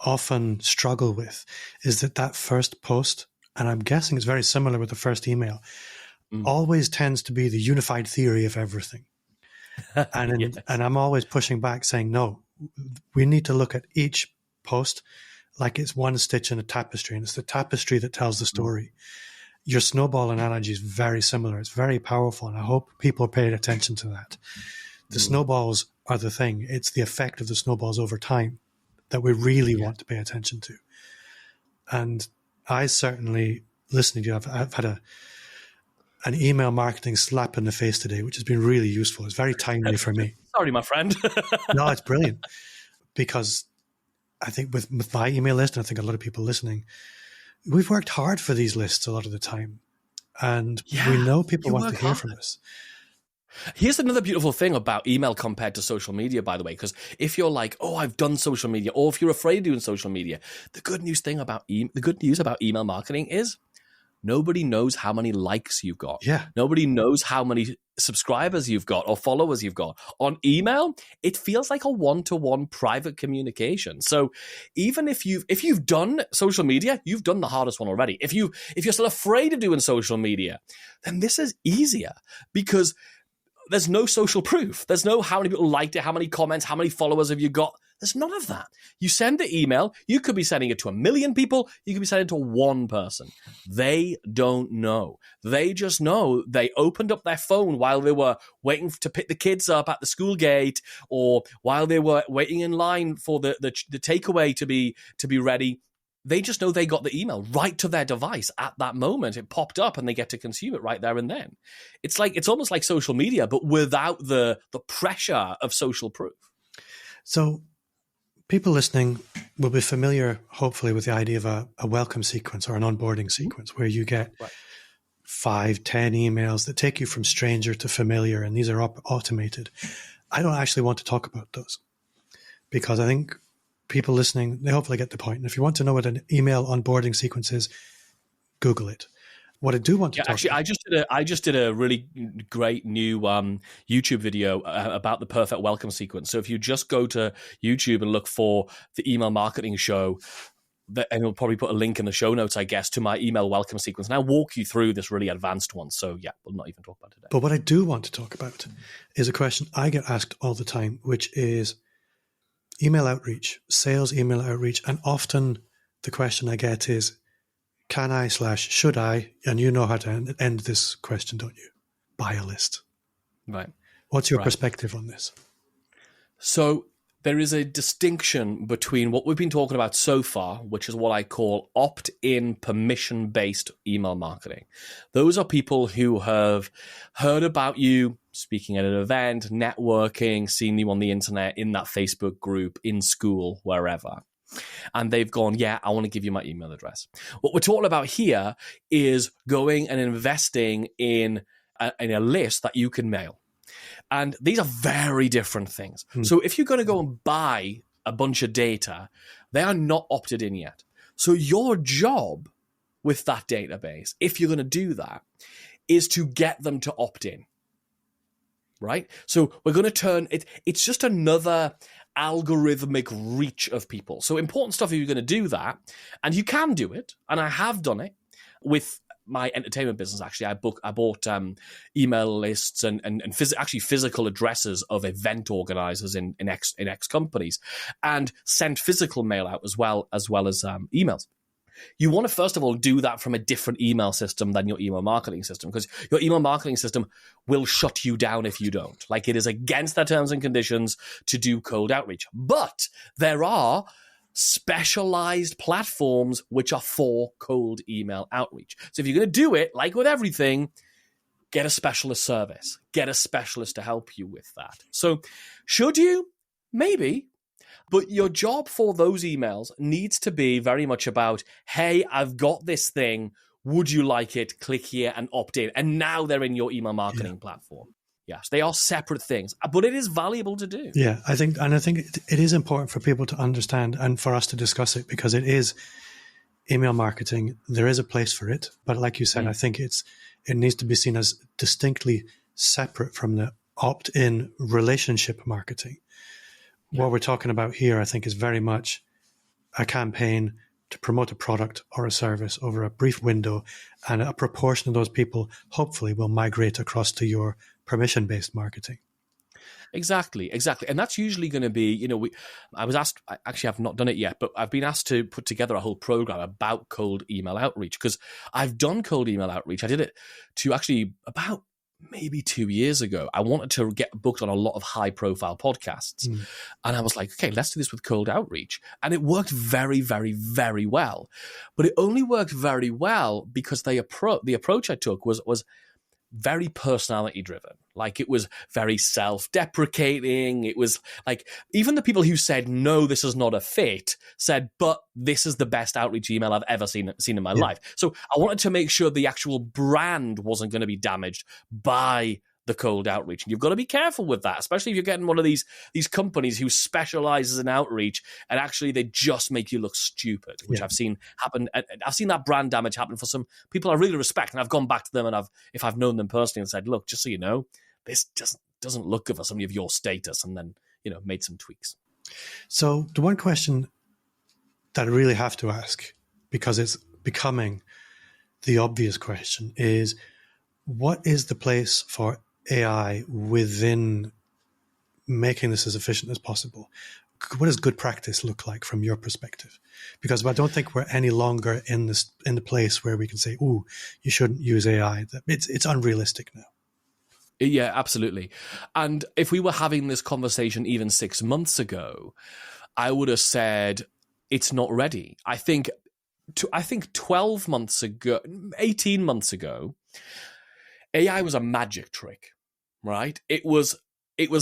often struggle with is that first post, and I'm guessing it's very similar with the first email, always tends to be the unified theory of everything. And Yes. and I'm always pushing back, saying, no, we need to look at each post like it's one stitch in a tapestry, and it's the tapestry that tells the story. Your snowball analogy is very similar. It's very powerful, and I hope people paid attention to that. The snowballs are the thing. It's the effect of the snowballs over time that we really want to pay attention to. And I certainly, listening to you, I've had an email marketing slap in the face today, which has been really useful. It's very timely for me. Sorry, my friend. No, it's brilliant, because I think with my email list, and I think a lot of people listening, we've worked hard for these lists a lot of the time. And Yeah, we know people you want to work hear hard. from us. Here's another beautiful thing about email compared to social media, by the way, because if you're like, oh, I've done social media, or if you're afraid of doing social media, the good news about email marketing is nobody knows how many likes you've got. Yeah. Nobody knows how many subscribers you've got or followers you've got. On email, it feels like a one-to-one private communication. So even if you've done social media, you've done the hardest one already. If you're still afraid of doing social media, then this is easier because there's no social proof. There's no how many people liked it, how many comments, how many followers have you got. There's none of that. You send the email, you could be sending it to 1 million people, you could be sending it to one person. They don't know. They just know they opened up their phone while they were waiting to pick the kids up at the school gate, or while they were waiting in line for the takeaway to be ready. They just know they got the email right to their device at that moment. It popped up and they get to consume it right there and then. It's almost like social media, but without the pressure of social proof. So people listening will be familiar, hopefully, with the idea of a welcome sequence or an onboarding sequence where you get 5, 10 emails that take you from stranger to familiar, and these are automated. I don't actually want to talk about those because I think people listening, they hopefully get the point. And if you want to know what an email onboarding sequence is, Google it. What I do want to talk about... I just did a really great new YouTube video about the perfect welcome sequence. So if you just go to YouTube and look for the email marketing show, and we'll probably put a link in the show notes, I guess, to my email welcome sequence. And I'll walk you through this really advanced one. So yeah, we'll not even talk about it today. But what I do want to talk about is a question I get asked all the time, which is email outreach, sales email outreach. And often the question I get is, can I / should I, and you know how to end this question, don't you? Buy a list. Right. What's your perspective on this? So there is a distinction between what we've been talking about so far, which is what I call opt-in permission-based email marketing. Those are people who have heard about you speaking at an event, networking, seen you on the internet, in that Facebook group, in school, wherever. And they've gone, yeah, I want to give you my email address. What we're talking about here is going and investing in a list that you can mail. And these are very different things. So if you're going to go and buy a bunch of data, they are not opted in yet. So your job with that database, if you're going to do that, is to get them to opt in. Right? So we're going to turn it, it's just another algorithmic reach of people. So important stuff if you're going to do that, and you can do it, and I have done it with my entertainment business. Actually, I bought email lists and physical addresses of event organizers in X companies, and sent physical mail out as well as emails. You want to, first of all, do that from a different email system than your email marketing system, because your email marketing system will shut you down if you don't. Like, it is against their terms and conditions to do cold outreach. But there are specialized platforms which are for cold email outreach. So if you're going to do it, like with everything, get a specialist service. Get a specialist to help you with that. So should you? Maybe. But your job for those emails needs to be very much about, hey, I've got this thing. Would you like it? Click here and opt in. And now they're in your email marketing platform. Yes, they are separate things, but it is valuable to do. Yeah, I think it is important for people to understand and for us to discuss it, because it is email marketing. There is a place for it. But like you said, I think it needs to be seen as distinctly separate from the opt-in relationship marketing. What we're talking about here, I think, is very much a campaign to promote a product or a service over a brief window, and a proportion of those people hopefully will migrate across to your permission-based marketing. Exactly. And that's usually going to be, I was asked, actually I've not done it yet, but I've been asked to put together a whole program about cold email outreach, because I've done cold email outreach. I did it to actually about maybe 2 years ago. I wanted to get booked on a lot of high profile podcasts. And I was like, okay, let's do this with cold outreach. And it worked very, very, very well. But it only worked very well because the approach I took was very personality driven. Like, it was very self-deprecating. It was like, even the people who said, no, this is not a fit, said, but this is the best outreach email I've ever seen in my life. So I wanted to make sure the actual brand wasn't going to be damaged by the cold outreach. And you've got to be careful with that, especially if you're getting one of these companies who specializes in outreach and actually they just make you look stupid, which I've seen happen. I've seen that brand damage happen for some people I really respect, and I've gone back to them and if I've known them personally and said, look, just so you know, this just doesn't look good for somebody of your status, and then, made some tweaks. So the one question that I really have to ask, because it's becoming the obvious question, is what is the place for AI within making this as efficient as possible? What does good practice look like from your perspective? Because I don't think we're any longer in the place where we can say, "Oh, you shouldn't use AI." It's unrealistic now. Yeah, absolutely. And if we were having this conversation even 6 months ago, I would have said it's not ready. I think 12 months ago, 18 months ago, AI was a magic trick, right? It was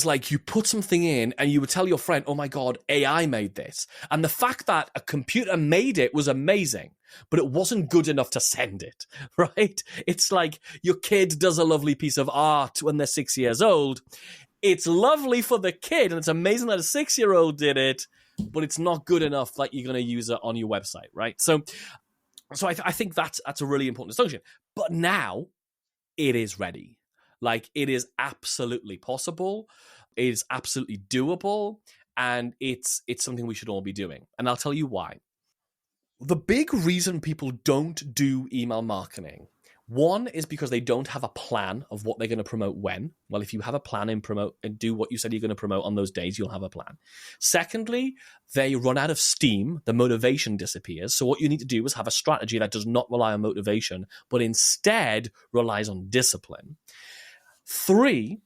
like you put something in and you would tell your friend, oh my God, AI made this. And the fact that a computer made it was amazing, but it wasn't good enough to send it, right? It's like your kid does a lovely piece of art when they're 6 years old. It's lovely for the kid and it's amazing that a 6-year-old did it, but it's not good enough that you're going to use it on your website, right? So I think that's a really important distinction. But now, it is ready. Like, it is absolutely possible. It is absolutely doable. And it's something we should all be doing. And I'll tell you why. The big reason people don't do email marketing, one is because they don't have a plan of what they're going to promote when. Well, if you have a plan and promote and do what you said you're going to promote on those days, you'll have a plan. Secondly, they run out of steam. The motivation disappears. So what you need to do is have a strategy that does not rely on motivation, but instead relies on discipline. 3,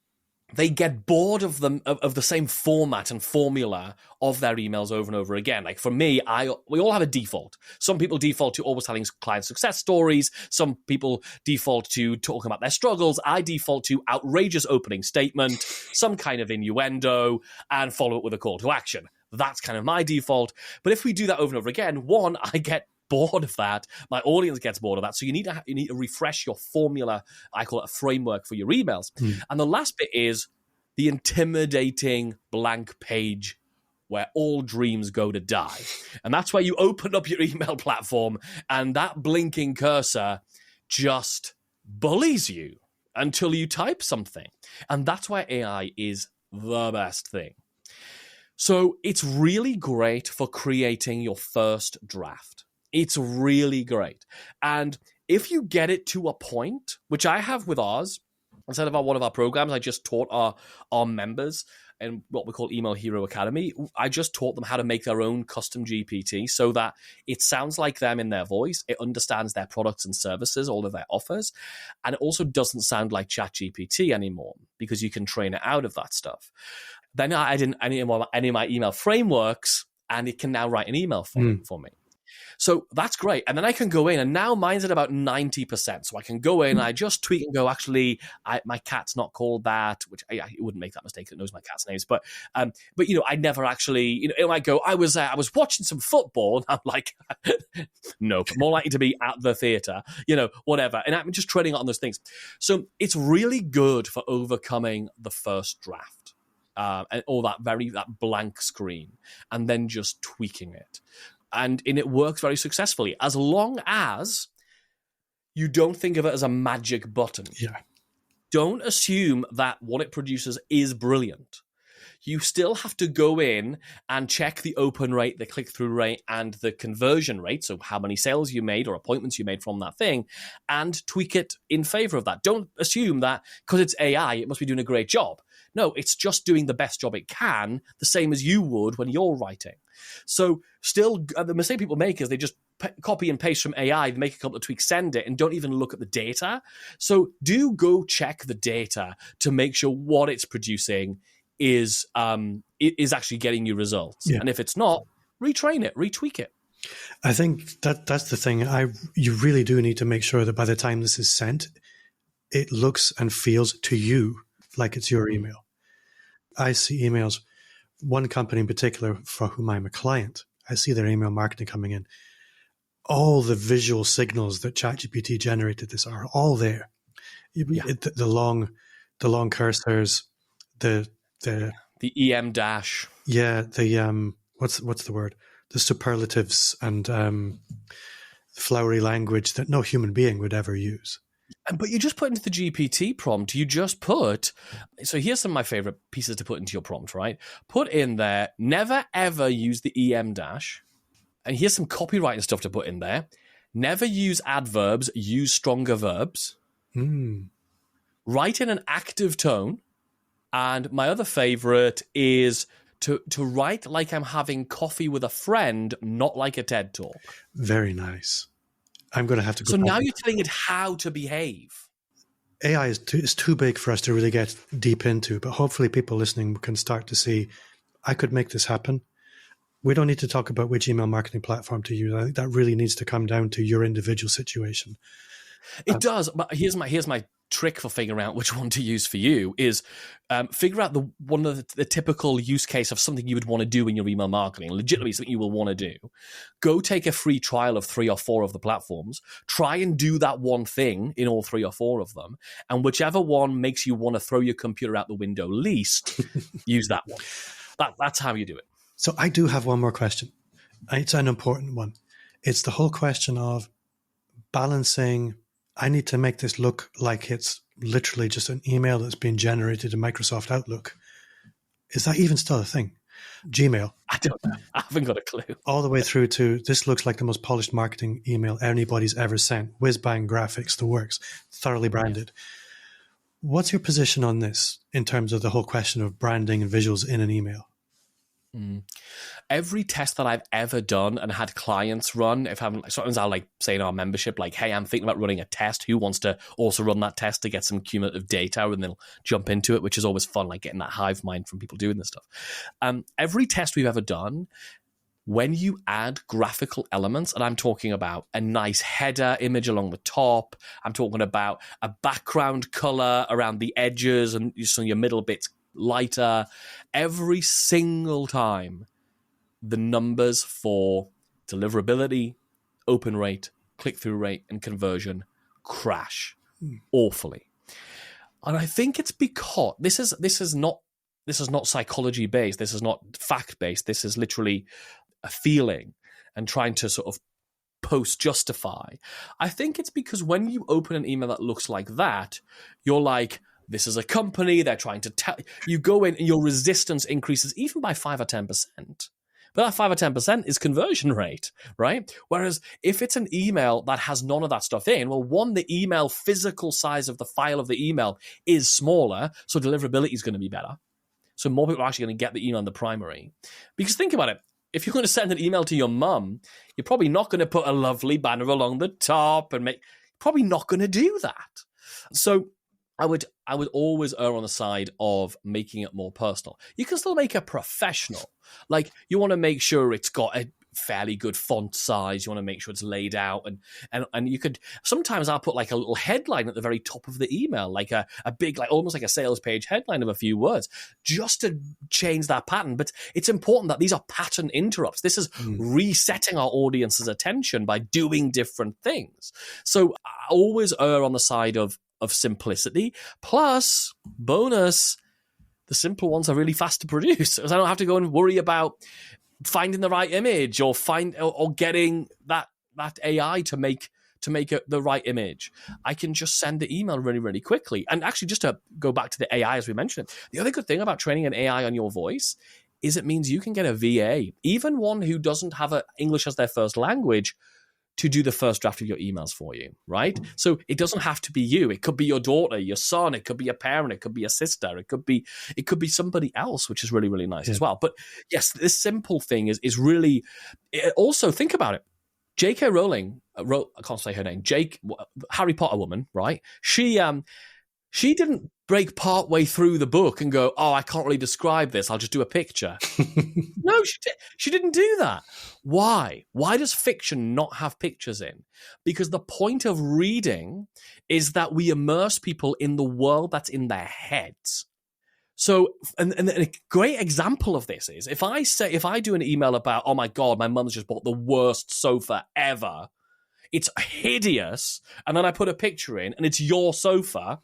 they get bored of the same format and formula of their emails over and over again. Like, for me, we all have a default. Some people default to always telling client success stories. Some people default to talking about their struggles. I default to outrageous opening statement, some kind of innuendo, and follow it with a call to action. That's kind of my default. But if we do that over and over again, one, I get bored of that. My audience gets bored of that. So you need to refresh your formula. I call it a framework for your emails. And the last bit is the intimidating blank page where all dreams go to die. And that's where you open up your email platform and that blinking cursor just bullies you until you type something. And that's why AI is the best thing. So it's really great for creating your first draft. It's really great. And if you get it to a point, which I have with ours, instead of one of our programs, I just taught our members in what we call Email Hero Academy. I just taught them how to make their own custom GPT so that it sounds like them in their voice. It understands their products and services, all of their offers. And it also doesn't sound like ChatGPT anymore because you can train it out of that stuff. Then I add in any of my email frameworks and it can now write an email for me. So that's great. And then I can go in, and now mine's at about 90%. So I can go in, I just tweak and go, actually, my cat's not called that, which I wouldn't make that mistake. It knows my cat's names. But I never actually, it might go, I was watching some football. And I'm like, no, more likely to be at the theater, whatever. And I'm just treading on those things. So it's really good for overcoming the first draft. And all that blank screen, and then just tweaking it. And it works very successfully, as long as you don't think of it as a magic button. Yeah. Don't assume that what it produces is brilliant. You still have to go in and check the open rate, the click-through rate, and the conversion rate, so how many sales you made or appointments you made from that thing, and tweak it in favor of that. Don't assume that because it's AI, it must be doing a great job. No, it's just doing the best job it can, the same as you would when you're writing. So still, the mistake people make is they just copy and paste from AI, make a couple of tweaks, send it, and don't even look at the data. So do go check the data to make sure what it's producing is actually getting you results. Yeah. And if it's not, retrain it, retweak it. I think that's the thing. You really do need to make sure that by the time this is sent, it looks and feels to you like it's your email. I see emails, one company in particular for whom I'm a client, I see their email marketing coming in. All the visual signals that ChatGPT generated this are all there. The long cursors, the EM dash. Yeah, the what's the word? The superlatives and flowery language that no human being would ever use. But you just put into the GPT prompt, you just put, so here's some of my favorite pieces to put into your prompt, right? Put in there, never ever use the EM dash. And here's some copywriting stuff to put in there. Never use adverbs, use stronger verbs. Write in an active tone. And my other favorite is to write like I'm having coffee with a friend, not like a TED Talk. Very nice. I'm going to have to go. So now you're telling it how to behave. AI is too big for us to really get deep into, but hopefully people listening can start to see, I could make this happen. We don't need to talk about which email marketing platform to use. I think that really needs to come down to your individual situation. It does, but here's my trick for figuring out which one to use for you is figure out one of the typical use case of something you would want to do in your email marketing, legitimately something you will want to do. Go take a free trial of 3 or 4 of the platforms, try and do that one thing in all 3 or 4 of them, and whichever one makes you want to throw your computer out the window least, use that one. That's how you do it. So I do have one more question. It's an important one. It's the whole question of balancing. I need to make this look like it's literally just an email that's been generated in Microsoft Outlook. Is that even still a thing? Gmail. I don't know. I haven't got a clue. All the way through to this looks like the most polished marketing email anybody's ever sent. Whiz-bang graphics, the works, thoroughly branded. What's your position on this in terms of the whole question of branding and visuals in an email? Every test that I've ever done and had clients run, sometimes I'll say in our membership, hey, I'm thinking about running a test. Who wants to also run that test to get some cumulative data? And they'll jump into it, which is always fun, getting that hive mind from people doing this stuff. Every test we've ever done, when you add graphical elements, and I'm talking about a nice header image along the top, I'm talking about a background color around the edges and so your middle bits lighter, every single time the numbers for deliverability, open rate, click-through rate, and conversion crash awfully. And I think it's because this is not psychology based, this is not fact based, this is literally a feeling and trying to sort of post justify. I think it's because when you open an email that looks like that, you're like, this is a company, they're trying to tell you, go in and your resistance increases even by 5 or 10%. But that 5 or 10% is conversion rate, right? Whereas if it's an email that has none of that stuff in, well, one, the email physical size of the file of the email is smaller, so deliverability is going to be better. So more people are actually going to get the email in the primary. Because think about it. If you're going to send an email to your mum, you're probably not going to put a lovely banner along the top and probably not going to do that. So I would always err on the side of making it more personal. You can still make it professional. You want to make sure it's got a fairly good font size. You want to make sure it's laid out. And you could, sometimes I'll put a little headline at the very top of the email, a big, almost like a sales page headline of a few words, just to change that pattern. But it's important that these are pattern interrupts. This is resetting our audience's attention by doing different things. So I always err on the side of simplicity. Plus, bonus, the simple ones are really fast to produce. So I don't have to go and worry about finding the right image or getting that AI to make the right image. I can just send the email really, really quickly. And actually, just to go back to the AI as we mentioned, the other good thing about training an AI on your voice is it means you can get a VA, even one who doesn't have English as their first language, to do the first draft of your emails for you, right? So it doesn't have to be you. It could be your daughter, your son, it could be a parent, it could be a sister, it could be somebody else, which is really, really nice as well. But yes, this simple thing is really, also think about it. J.K. Rowling wrote, I can't say her name, Harry Potter woman, right? She didn't break part way through the book and go, oh, I can't really describe this. I'll just do a picture. No, she didn't do that. Why? Why does fiction not have pictures in? Because the point of reading is that we immerse people in the world that's in their heads. So, and a great example of this is if I do an email about, oh my God, my mum's just bought the worst sofa ever. It's hideous. And then I put a picture in and it's your sofa.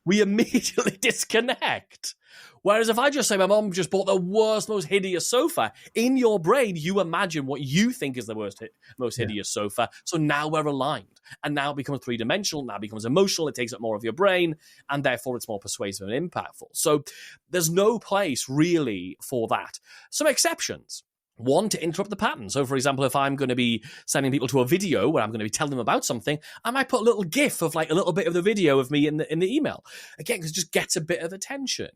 We immediately disconnect. Whereas if I just say my mum just bought the worst, most hideous sofa, in your brain, you imagine what you think is the most hideous sofa. So now we're aligned. And now it becomes three-dimensional, now it becomes emotional, it takes up more of your brain, and therefore it's more persuasive and impactful. So there's no place really for that. Some exceptions. One, to interrupt the pattern. So, for example, if I'm going to be sending people to a video where I'm going to be telling them about something, I might put a little GIF of like a little bit of the video of me in the email. Again, because it just gets a bit of attention.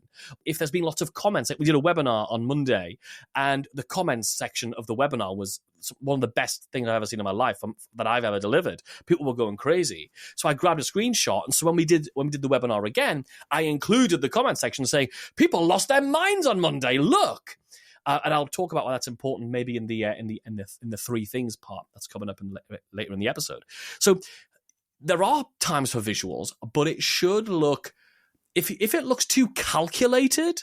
If there's been lots of comments, like we did a webinar on Monday, and the comments section of the webinar was one of the best things I've ever seen in my life that I've ever delivered. People were going crazy. So I grabbed a screenshot. And so when we did the webinar again, I included the comment section saying, people lost their minds on Monday. Look. And I'll talk about why that's important maybe in the three things part that's coming up later in the episode. So there are times for visuals, but it should look, if it looks too calculated,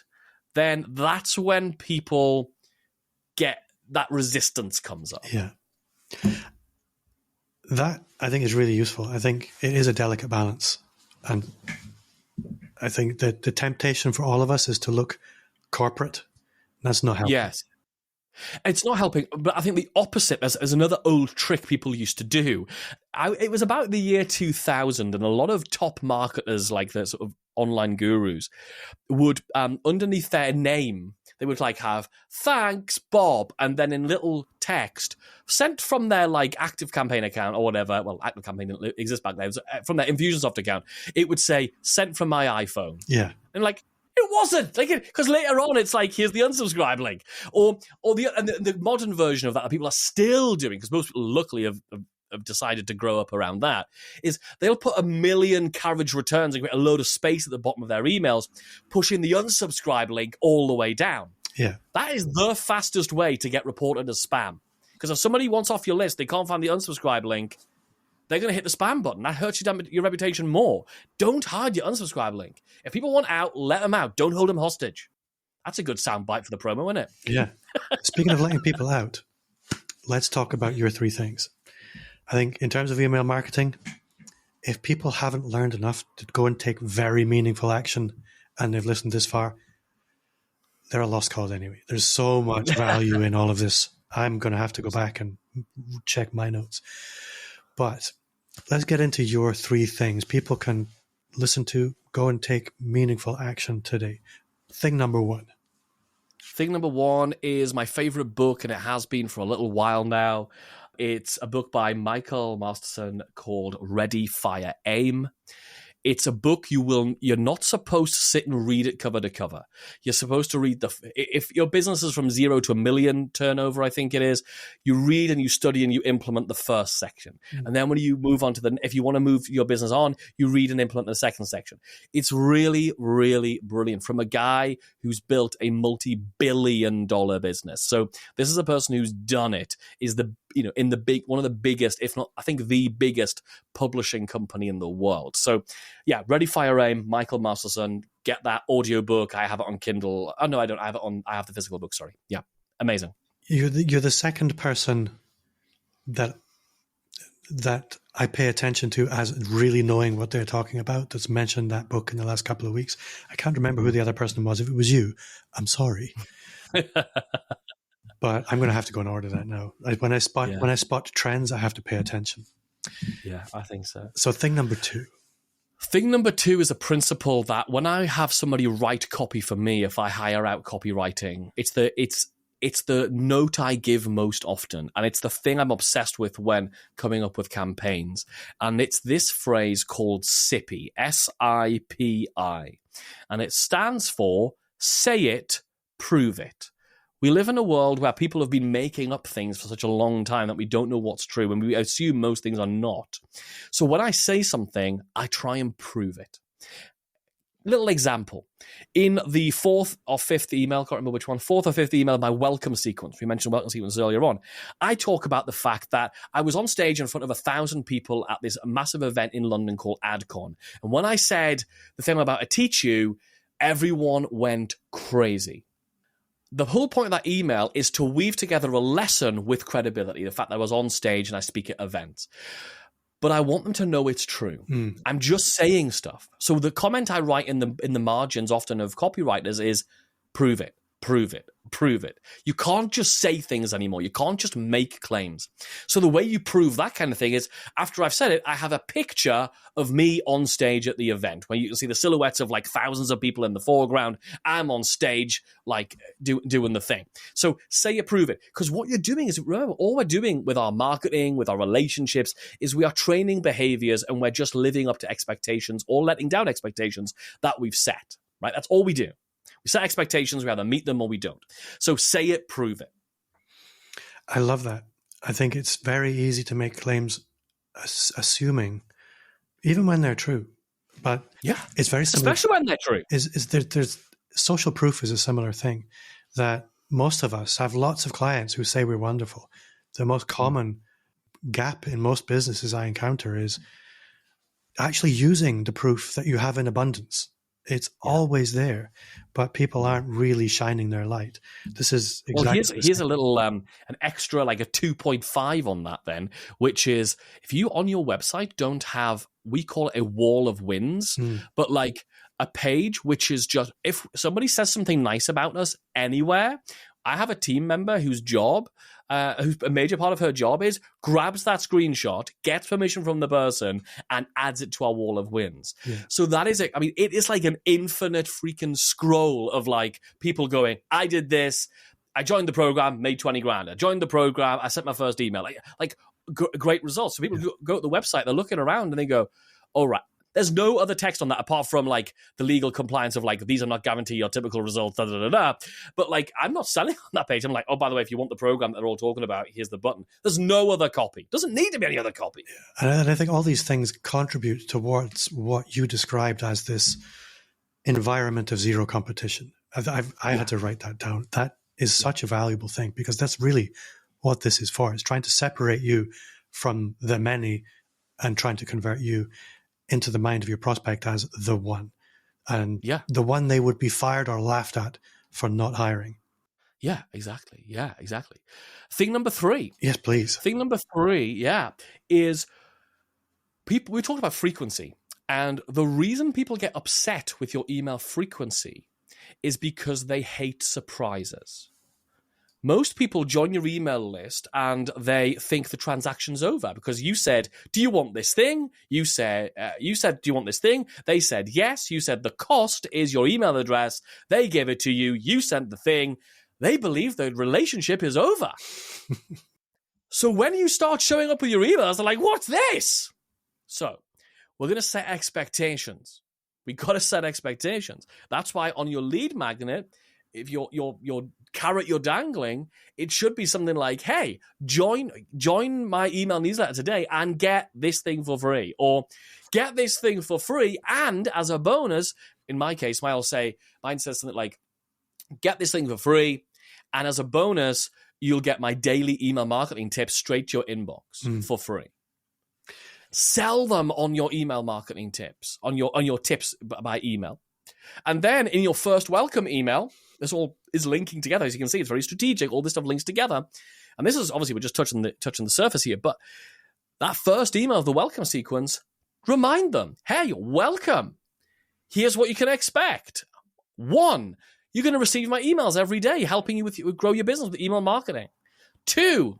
then that's when people get that resistance comes up. Yeah. That I think is really useful. I think it is a delicate balance. And I think that the temptation for all of us is to look corporate. That's not helping. Yes. It's not helping, but I think the opposite, as another old trick people used to do. It was about the year 2000, and a lot of top marketers, like the sort of online gurus, would, underneath their name, they would like have, thanks, Bob, and then in little text, sent from their like Active Campaign account or whatever, well, Active Campaign didn't exist back then, from their Infusionsoft account, it would say, sent from my iPhone. Yeah. And like, it wasn't, like, because later on it's like, here's the unsubscribe link, or the modern version of that people are still doing, because most people luckily have decided to grow up around that, is they'll put 1 million carriage returns and create a load of space at the bottom of their emails, pushing the unsubscribe link all the way down. Yeah, that is the fastest way to get reported as spam, because if somebody wants off your list, they can't find the unsubscribe link, they're going to hit the spam button. That hurts your reputation more. Don't hide your unsubscribe link. If people want out, let them out. Don't hold them hostage. That's a good soundbite for the promo, isn't it? Yeah. Speaking of letting people out, let's talk about your three things. I think in terms of email marketing, if people haven't learned enough to go and take very meaningful action and they've listened this far, they're a lost cause anyway. There's so much value in all of this. I'm going to have to go back and check my notes. But let's get into your three things people can listen to, go and take meaningful action today. Thing number one. Thing number one is my favorite book, and it has been for a little while now. It's a book by Michael Masterson called Ready, Fire, Aim. It's a book you're not supposed to sit and read it cover to cover. You're supposed to read if your business is from 0 to 1 million turnover, I think it is, you read and you study and you implement the first section. Mm-hmm. And then when you move on to if you want to move your business on, you read and implement the second section. It's really, really brilliant from a guy who's built a multi-billion-dollar business. So this is a person who's done it, is in one of the biggest, if not, I think the biggest publishing company in the world. So yeah, Ready, Fire, Aim, Michael Masterson. Get that audiobook. I have it on Kindle. Oh no, I don't. I have the physical book. Sorry. Yeah, amazing. You're the second person that I pay attention to as really knowing what they're talking about that's mentioned that book in the last couple of weeks. I can't remember who the other person was. If it was you, I'm sorry. But I'm going to have to go and order that now. When I spot trends, I have to pay attention. Yeah, I think so. So thing number two. Thing number two is a principle that when I have somebody write copy for me, if I hire out copywriting, it's the note I give most often. And it's the thing I'm obsessed with when coming up with campaigns. And it's this phrase called SIPI, S-I-P-I. And it stands for say it, prove it. We live in a world where people have been making up things for such a long time that we don't know what's true, and we assume most things are not. So when I say something, I try and prove it. little example. In the fourth or fifth email, I can't remember which one, fourth or fifth email, my welcome sequence, we mentioned welcome sequence earlier on, I talk about the fact that I was on stage in front of 1,000 people at this massive event in London called AdCon. And when I said the thing I'm about to teach you, everyone went crazy. The whole point of that email is to weave together a lesson with credibility, the fact that I was on stage and I speak at events. But I want them to know it's true. I'm just saying stuff. So the comment I write in the margins often of copywriters is prove it, prove it, prove it. You can't just say things anymore. You can't just make claims. So the way you prove that kind of thing is after I've said it, I have a picture of me on stage at the event where you can see the silhouettes of like thousands of people in the foreground. I'm on stage like doing the thing. So say it, prove it. Because what you're doing is, remember, all we're doing with our marketing, with our relationships, is we are training behaviors and we're just living up to expectations or letting down expectations that we've set, right? That's all we do. We set expectations, we either meet them or we don't. So say it, prove it. I love that. I think it's very easy to make claims assuming, even when they're true. But yeah, it's very similar. Especially when they're true. There's social proof is a similar thing, that most of us have lots of clients who say we're wonderful. The most common gap in most businesses I encounter is actually using the proof that you have in abundance. It's always there, but people aren't really shining their light. This is exactly. Well, here's a little an extra, like a 2.5 on that then, which is if you on your website don't have, we call it a wall of wins, but like a page which is just, if somebody says something nice about us anywhere, I have a team member whose job, who's a major part of her job is grabs that screenshot, gets permission from the person, and adds it to our wall of wins. Yeah. So that is it. I mean, it is like an infinite freaking scroll of like people going, I did this, I joined the program, made 20 grand. I joined the program, I sent my first email. Like great results. So people go to the website, they're looking around and they go, all right. There's no other text on that apart from like the legal compliance of like, these are not guarantee your typical results, da, da, da, da. But like, I'm not selling on that page. I'm like, oh, by the way, if you want the program that they're all talking about, here's the button. There's no other copy. Doesn't need to be any other copy. And I think all these things contribute towards what you described as this environment of zero competition. I had to write that down. That is such a valuable thing because that's really what this is for. It's trying to separate you from the many and trying to convert you into the mind of your prospect as the one. And the one they would be fired or laughed at for not hiring. Yeah, exactly. Yeah, exactly. Thing number 3. Yes, please. Thing number 3, is people, we talked about frequency. And the reason people get upset with your email frequency is because they hate surprises. Most people join your email list and they think the transaction's over because you said, do you want this thing? You said, do you want this thing? They said, yes. You said the cost is your email address. They gave it to you. You sent the thing. They believe the relationship is over. So when you start showing up with your emails, they're like, what's this? So we're going to set expectations. We got to set expectations. That's why on your lead magnet, if your carrot you're dangling, it should be something like, hey, join my email newsletter today and get this thing for free, or get this thing for free and as a bonus, in my case, mine says something like, get this thing for free and as a bonus, you'll get my daily email marketing tips straight to your inbox for free. Sell them on your email marketing tips, on your tips by email. And then in your first welcome email, this all is linking together. As you can see, it's very strategic. All this stuff links together. And this is obviously, we're just touching the surface here. But that first email of the welcome sequence, remind them, hey, welcome. Here's what you can expect. 1, you're going to receive my emails every day, helping you with grow your business with email marketing. 2,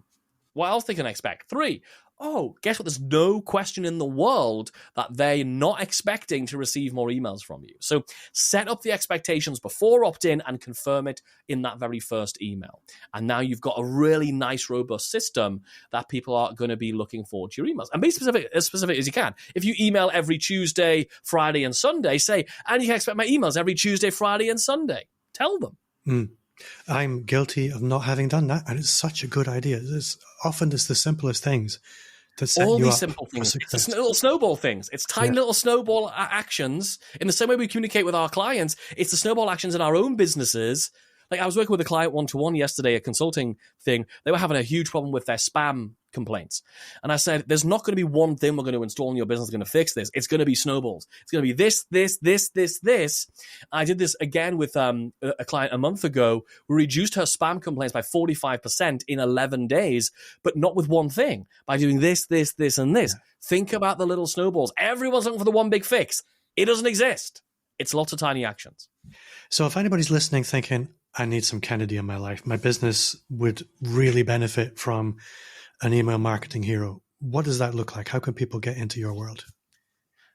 what else they can expect. 3, oh, guess what? There's no question in the world that they're not expecting to receive more emails from you. So set up the expectations before opt-in and confirm it in that very first email. And now you've got a really nice, robust system that people are going to be looking forward to your emails. And be specific as you can. If you email every Tuesday, Friday, and Sunday, say, and you can expect my emails every Tuesday, Friday, and Sunday. Tell them. I'm guilty of not having done that, and it's such a good idea. Often it's the simplest things That's setting All you these up simple for things. It's success. little snowball things. It's tiny little snowball actions. In the same way we communicate with our clients, it's the snowball actions in our own businesses. Like I was working with a client one-to-one yesterday, a consulting thing. They were having a huge problem with their spam complaints. And I said, there's not going to be one thing we're going to install in your business that's going to fix this. It's going to be snowballs. It's going to be this. I did this again with a client a month ago. We reduced her spam complaints by 45% in 11 days, but not with one thing, by doing this, and this. Yeah. Think about the little snowballs. Everyone's looking for the one big fix. It doesn't exist. It's lots of tiny actions. So if anybody's listening thinking, I need some Kennedy in my life, my business would really benefit from an email marketing hero, what does that look like? How can people get into your world?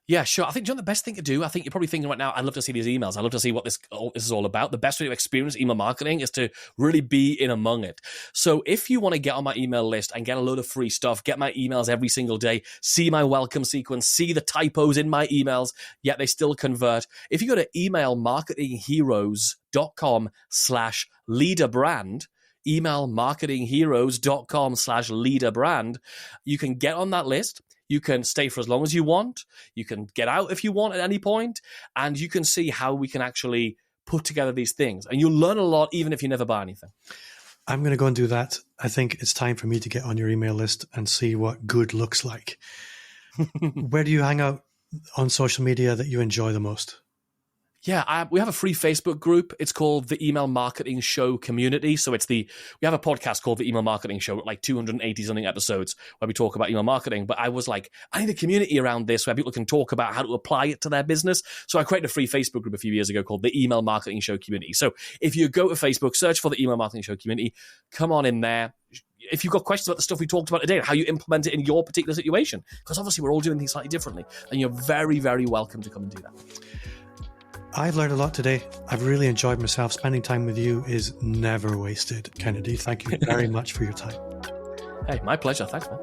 Yeah, sure. I think, John, the best thing to do, I think you're probably thinking right now, I'd love to see these emails. I'd love to see what this is all about. The best way to experience email marketing is to really be in among it. So if you want to get on my email list and get a load of free stuff, get my emails every single day, see my welcome sequence, see the typos in my emails, yet they still convert. If you go to emailmarketingheroes.com/leaderbrand, emailmarketingheroes.com/leaderbrand, you can get on that list. You can stay for as long as you want. You can get out if you want at any point, and you can see how we can actually put together these things. And you'll learn a lot even if you never buy anything. I'm going to go and do that. I think it's time for me to get on your email list and see what good looks like. Where do you hang out on social media that you enjoy the most? Yeah, we have a free Facebook group. It's called the Email Marketing Show Community. So we have a podcast called the Email Marketing Show, like 280 something episodes where we talk about email marketing. But I was like, I need a community around this where people can talk about how to apply it to their business. So I created a free Facebook group a few years ago called the Email Marketing Show Community. So if you go to Facebook, search for the Email Marketing Show Community, come on in there. If you've got questions about the stuff we talked about today and how you implement it in your particular situation, because obviously we're all doing things slightly differently, then you're very, very welcome to come and do that. I've learned a lot today. I've really enjoyed myself. Spending time with you is never wasted, Kennedy. Thank you very much for your time. Hey, my pleasure. Thanks, man.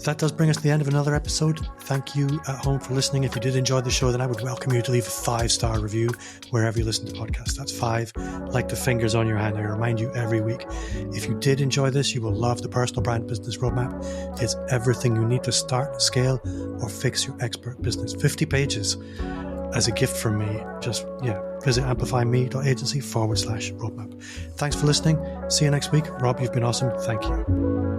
That does bring us to the end of another episode. Thank you at home for listening. If you did enjoy the show, then I would welcome you to leave a 5-star review wherever you listen to podcasts. That's 5, like the fingers on your hand. I remind you every week. If you did enjoy this, you will love the Personal Brand Business Roadmap. It's everything you need to start, scale, or fix your expert business. 50 pages. As a gift from me, visit amplifyme.agency/roadmap. Thanks for listening. See you next week. Rob, you've been awesome. Thank you.